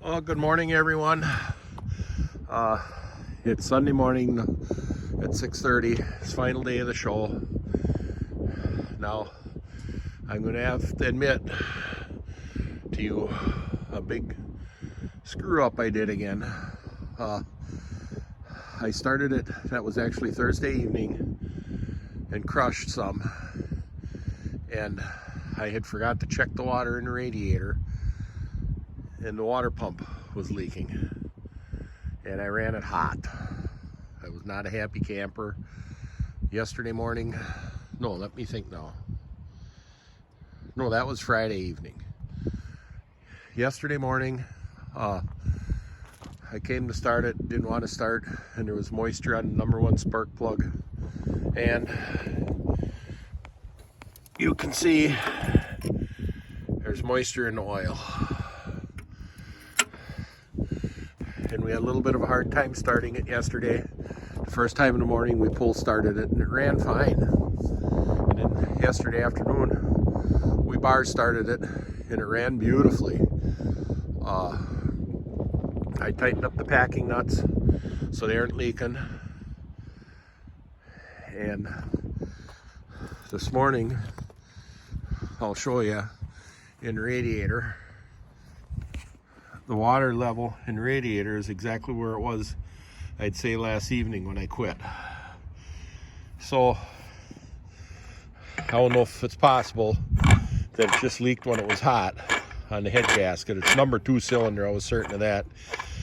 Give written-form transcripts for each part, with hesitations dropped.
Well, good morning, everyone. It's Sunday morning at 6:30. It's final day of the show. Now, I'm going to have to admit to you a big screw up I did again. I started it, that was actually Thursday evening, and crushed some. And I had forgot to check the water in the radiator, and the water pump was leaking. And I ran it hot. I was not a happy camper. Yesterday morning, no, let me think now. No, that was Friday evening. Yesterday morning, I came to start it, didn't want to start, and there was moisture on the number one spark plug. And you can see there's moisture in the oil. And we had a little bit of a hard time starting it yesterday. The first time in the morning we pull started it and it ran fine. And then yesterday afternoon we bar started it and it ran beautifully. I tightened up the packing nuts so they aren't leaking. And this morning I'll show you in the radiator. The water level in the radiator is exactly where it was, I'd say, last evening when I quit. So I don't know if it's possible that it just leaked when it was hot on the head gasket. It's number 2 cylinder, I was certain of that,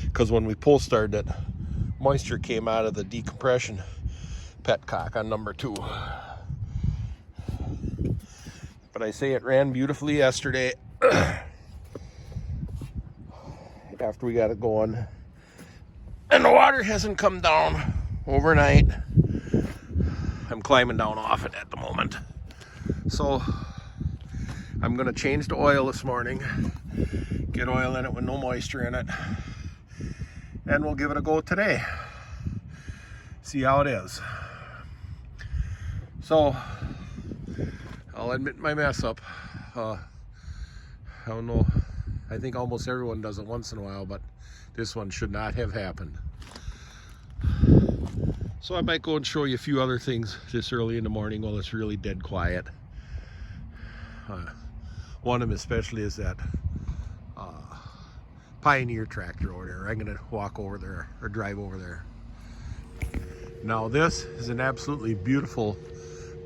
because when we pull started it, moisture came out of the decompression petcock on number 2. But I say it ran beautifully yesterday. After we got it going, and the water hasn't come down overnight. I'm climbing down off it at the moment, so I'm going to change the oil this morning, get oil in it with no moisture in it, and we'll give it a go today, see how it is. So I'll admit my mess up. I don't know, I think almost everyone does it once in a while, but this one should not have happened. So I might go and show you a few other things this early in the morning while it's really dead quiet. One of them especially is that Pioneer tractor over there. I'm going to walk over there or drive over there. Now this is an absolutely beautiful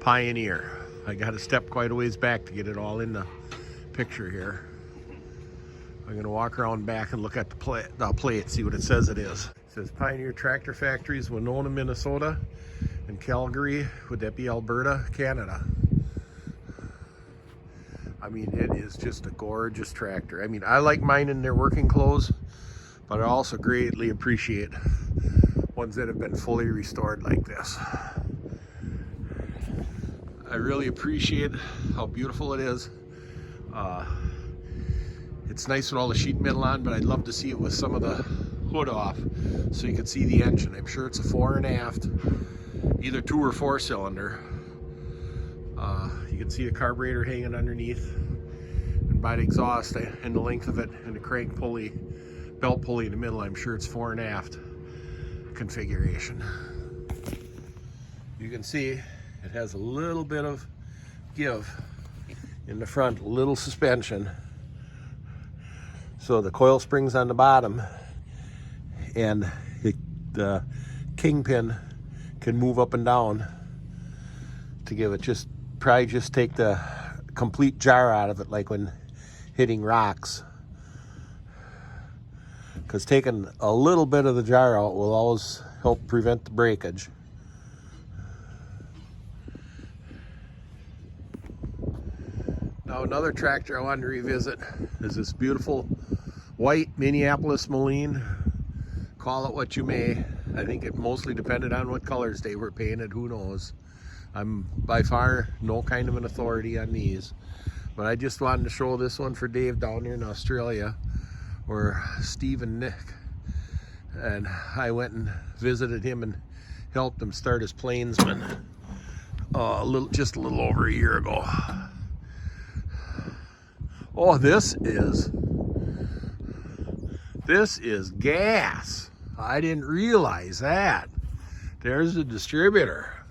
Pioneer. I got to step quite a ways back to get it all in the picture here. I'm going to walk around back and look at the plate, see what it says it is. It says Pioneer Tractor Factories, Winona, Minnesota, and Calgary. Would that be Alberta, Canada? I mean, it is just a gorgeous tractor. I mean, I like mine in their working clothes, but I also greatly appreciate ones that have been fully restored like this. I really appreciate how beautiful it is. It's nice with all the sheet metal on, but I'd love to see it with some of the hood off so you can see the engine. I'm sure it's a fore and aft, either 2 or 4 cylinder. You can see the carburetor hanging underneath, and by the exhaust and the length of it and the crank pulley, belt pulley in the middle, I'm sure it's fore and aft configuration. You can see it has a little bit of give in the front, a little suspension. So the coil springs on the bottom, and the kingpin can move up and down to give it probably just take the complete jar out of it, like when hitting rocks. Because taking a little bit of the jar out will always help prevent the breakage. Now another tractor I wanted to revisit is this beautiful white Minneapolis-Moline. Call it what you may. I think it mostly depended on what colors they were painted, who knows. I'm by far no kind of an authority on these, but I just wanted to show this one for Dave down here in Australia, where Steve and Nick, and I went and visited him and helped him start his Plainsman just a little over a year ago. Oh, this This is gas. I didn't realize that. There's the distributor.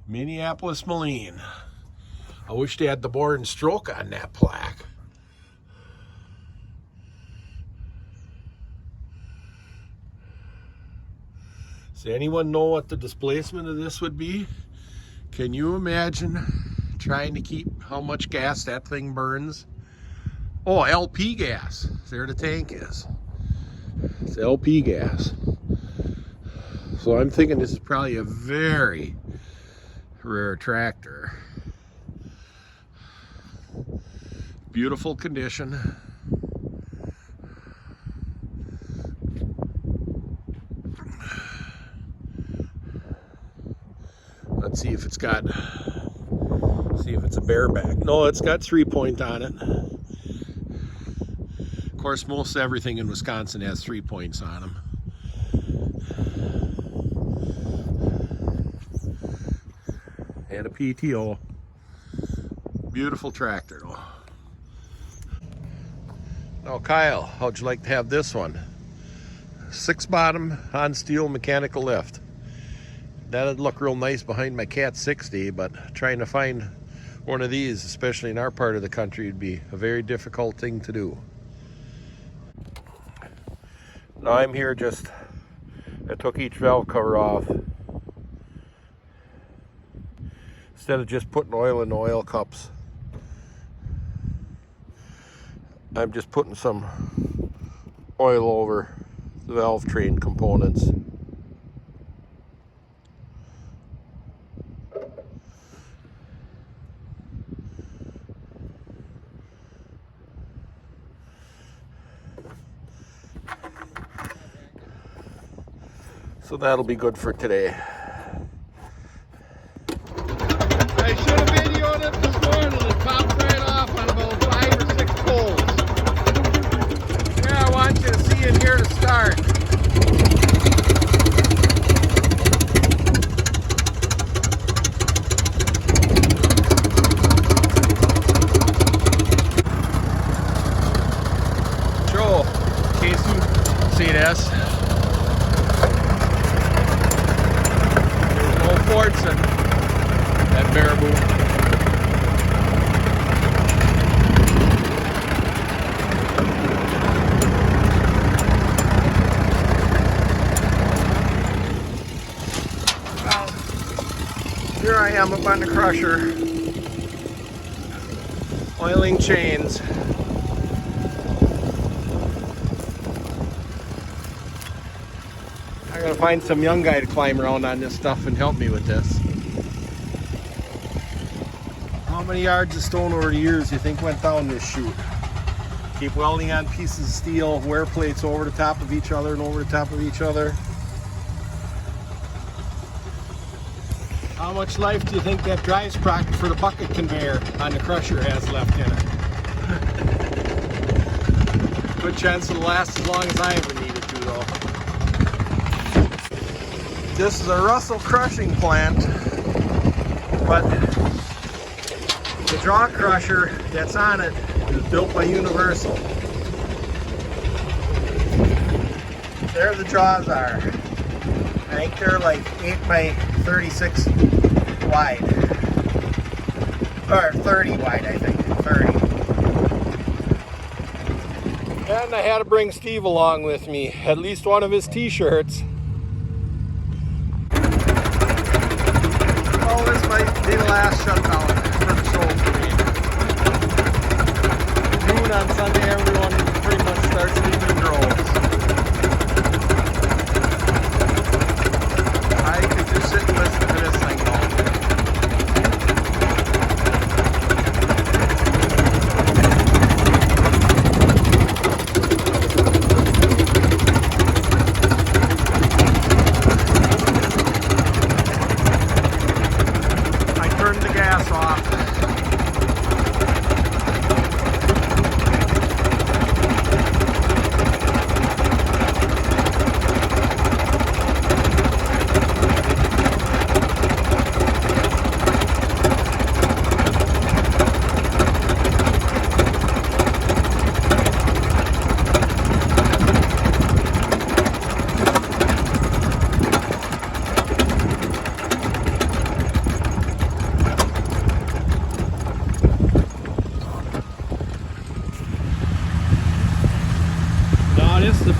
Minneapolis-Moline. I wish they had the bore and stroke on that plaque. Does anyone know what the displacement of this would be? Can you imagine trying to keep how much gas that thing burns? Oh, LP gas. There the tank is. It's LP gas. So I'm thinking this is probably a very rare tractor. Beautiful condition. Let's see if it's got, see if it's a bareback. No, it's got 3-point on it. Of course, most everything in Wisconsin has 3 points on them. And a PTO. Beautiful tractor though. Now Kyle, how'd you like to have this one? 6-bottom on steel mechanical lift. That'd look real nice behind my Cat 60, but trying to find one of these, especially in our part of the country, would be a very difficult thing to do. Now I'm here I took each valve cover off. Instead of just putting oil in the oil cups, I'm just putting some oil over the valve train components. So that'll be good for today. I should have videoed it this morning. It popped right off on about 5 or 6 poles. Yeah, I want you to see it here to start. Joe, in case you see this. Ports and that baraboo. Well, here I am up on the crusher, oiling chains. I gotta find some young guy to climb around on this stuff and help me with this. How many yards of stone over the years do you think went down this chute? Keep welding on pieces of steel, wear plates over the top of each other and over the top of each other. How much life do you think that drive sprocket for the bucket conveyor on the crusher has left in it? Good chance it'll last as long as I ever need it to though. This is a Russell crushing plant, but the jaw crusher that's on it is built by Universal. There the jaws are. I think they're like 8 by 36 wide. Or 30 wide, I think. 30. And I had to bring Steve along with me. At least one of his t-shirts. This might be the last shutdown for the show for me. Noon on Sunday, everyone pretty much starts leaving in droves. I could just sit and listen to this thing all day. Gas off.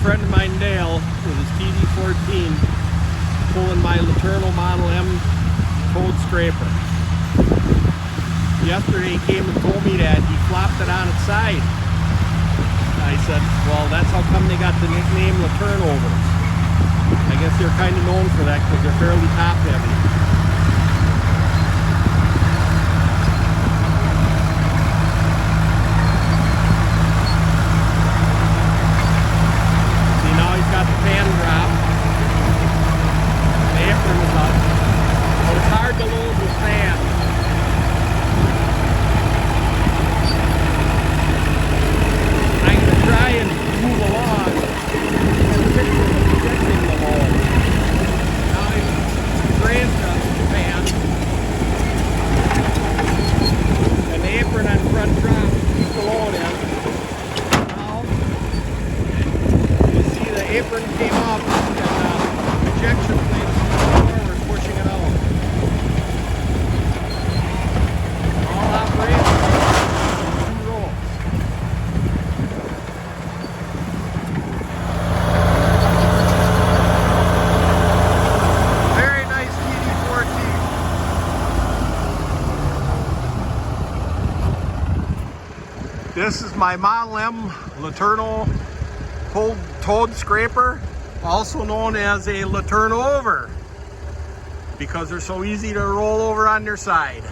friend of mine, Dale, with his TD14, pulling my Laternal Model M toad scraper. Yesterday he came and told me that he flopped it on its side. I said, well, that's how come they got the nickname Laternovers. I guess they're kind of known for that because they're fairly top heavy. Apron came up and ejection plate forward, pushing it out. All operated 2 rolls. Very nice TD14. This is my Model M Laternal toad scraper, also known as a Laternover, because they're so easy to roll over on their side.